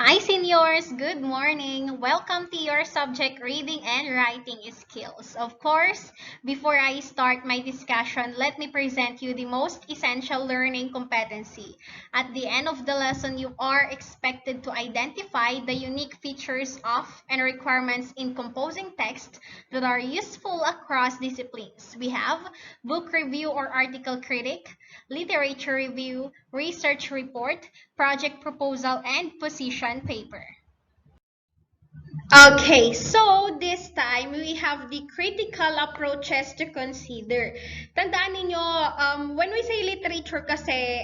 Hi, seniors! Good morning! Welcome to your subject reading and writing skills. Of course, before I start my discussion, let me present you the most essential learning competency. At the end of the lesson, you are expected to identify the unique features of and requirements in composing text that are useful across disciplines. We have book review or article critic, literature review, research report, project proposal, and position paper. Okay, so this time we have the critical approaches to consider. Tandaan ninyo, when we say literature kasi,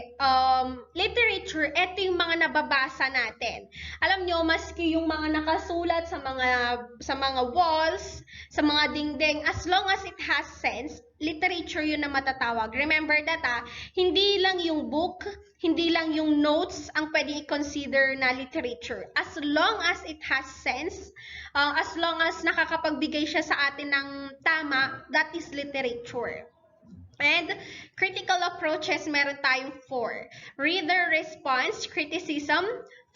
literature, eto yung mga nababasa natin. Alam nyo, maski yung mga nakasulat sa mga walls, sa mga dingding, as long as it has sense, literature yun na matatawag. Remember that, hindi lang yung book, hindi lang yung notes ang pwede i-consider na literature. As long as it has sense, as long as nakakapagbigay siya sa atin ng tama, that is literature. And critical approaches, meron tayong 4. Reader response criticism,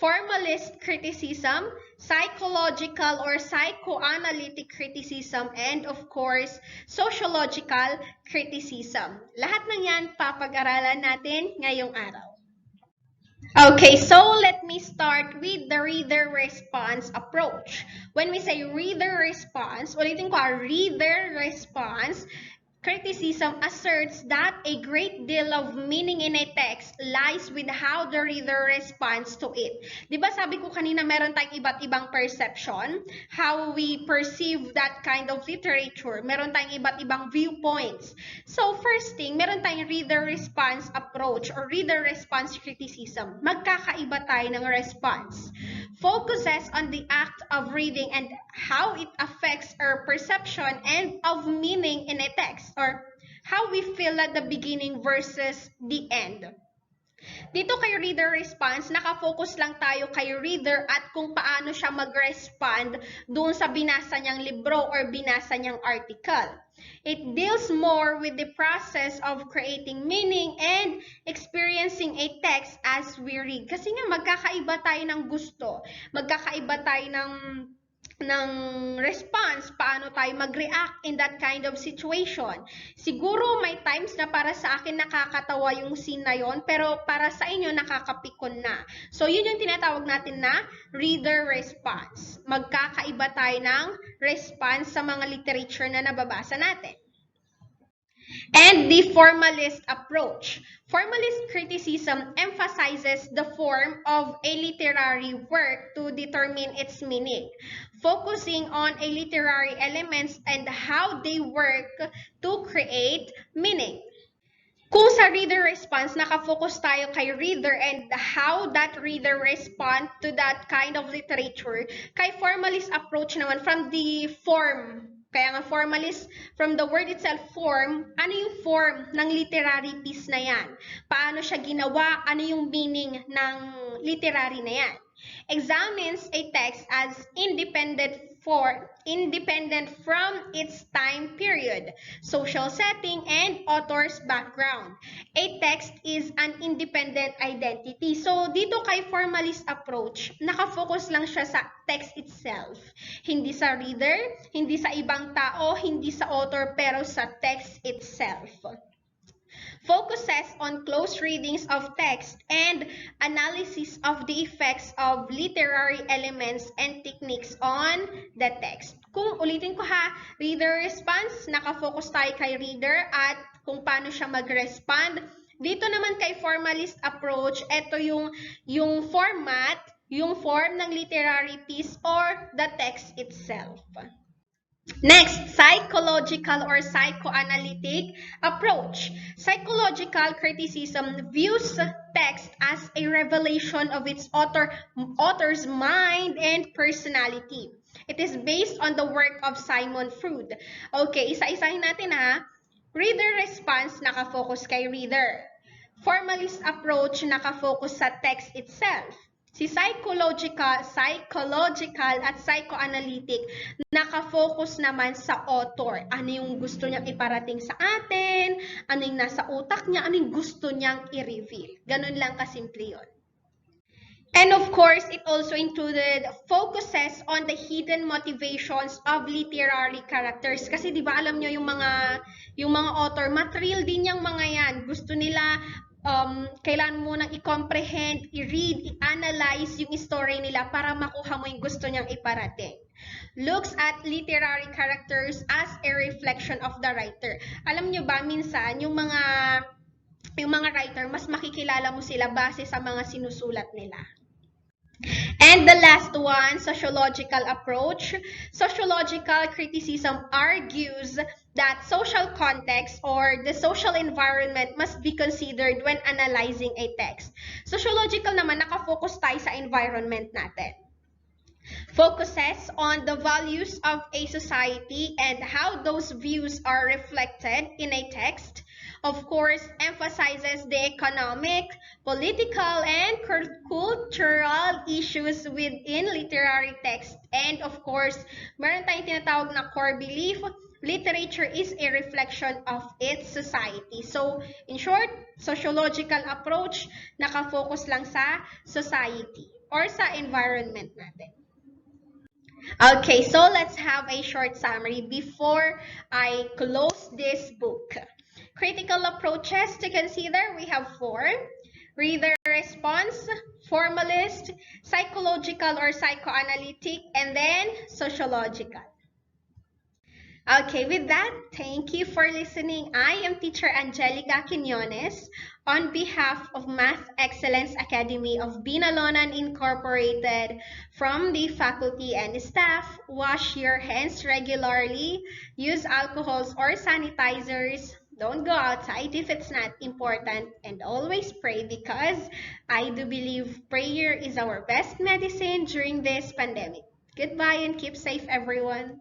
formalist criticism, psychological or psychoanalytic criticism, and of course, sociological criticism. Lahat ng yan papag-aralan natin ngayong araw. Okay, so let me start with the reader response approach. When we say reader response, ulitin ko, reader response, criticism asserts that a great deal of meaning in a text lies with how the reader responds to it. Diba sabi ko kanina meron tayong iba't ibang perception, how we perceive that kind of literature. Meron tayong iba't ibang viewpoints. So first thing, meron tayong reader response approach or reader response criticism. Magkakaiba tayo ng response. Focuses on the act of reading and how it affects our perception and of meaning in a text, or how we feel at the beginning versus the end. Dito kay reader response, nakafocus lang tayo kay reader at kung paano siya mag-respond doon sa binasa niyang libro or binasa niyang article. It deals more with the process of creating meaning and experiencing a text as we read. Kasi nga magkakaiba tayo ng gusto, magkakaiba tayo ng response, paano tayo mag-react in that kind of situation. Siguro may times na para sa akin nakakatawa yung scene na yon, pero para sa inyo nakakapikon na. So yun yung tinatawag natin na reader response. Magkakaiba tayo ng response sa mga literature na nababasa natin. And the formalist approach. Formalist criticism emphasizes the form of a literary work to determine its meaning, focusing on a literary elements and how they work to create meaning. Kung sa reader response, nakafocus tayo kay reader and how that reader respond to that kind of literature. Kay formalist approach naman, from the form, kaya nga formalist, from the word itself, form, ano yung form ng literary piece na yan? Paano siya ginawa? Ano yung meaning ng literary na yan? Examines a text as independent from its time period, social setting, and author's background. A text is an independent identity. So, dito kay formalist approach, nakafocus lang siya sa text itself. Hindi sa reader, hindi sa ibang tao, hindi sa author, pero sa text itself. Focuses on close readings of text and analysis of the effects of literary elements and techniques on the text. Kung ulitin ko reader response, nakafocus tayo kay reader at kung paano siya mag-respond. Dito naman kay formalist approach, ito yung format, yung form ng literary piece or the text itself. Next, psychological or psychoanalytic approach. Psychological criticism views text as a revelation of its author's mind and personality. It is based on the work of Simon Freud. Okay, isa-isahin natin Reader response, nakafocus kay reader. Formalist approach, nakafocus sa text itself. Si psychological at psychoanalytic, nakafocus naman sa author. Ano yung gusto niyang iparating sa atin, ano yung nasa utak niya, ano yung gusto niyang i-reveal. Ganun lang kasimple yun. And of course, it also included focuses on the hidden motivations of literary characters. Kasi 'di ba alam nyo yung mga author, mathrill din yung mga yan. Gusto nila kailangan mo nang i-comprehend, i-read, i-analyze yung story nila para makuha mo yung gusto niyang iparating. Looks at literary characters as a reflection of the writer. Alam nyo ba, minsan, yung mga writer, mas makikilala mo sila base sa mga sinusulat nila. And the last one, sociological approach. Sociological criticism argues that social context or the social environment must be considered when analyzing a text. Sociological naman, nakafocus tayo sa environment natin. Focuses on the values of a society and how those views are reflected in a text. Of course, emphasizes the economic, political, and cultural issues within literary text. And of course, meron tayong tinatawag na core belief, literature is a reflection of its society. So, in short, sociological approach, nakafocus lang sa society or sa environment natin. Okay, so let's have a short summary before I close this book. Critical approaches to consider, we have 4. Reader response, formalist, psychological or psychoanalytic, and then sociological. Okay, with that, thank you for listening. I am teacher Angelica Quinones on behalf of Math Excellence Academy of Binalonan Incorporated. From the faculty and staff, wash your hands regularly, use alcohols or sanitizers, don't go outside if it's not important, and always pray because I do believe prayer is our best medicine during this pandemic. Goodbye and keep safe, everyone.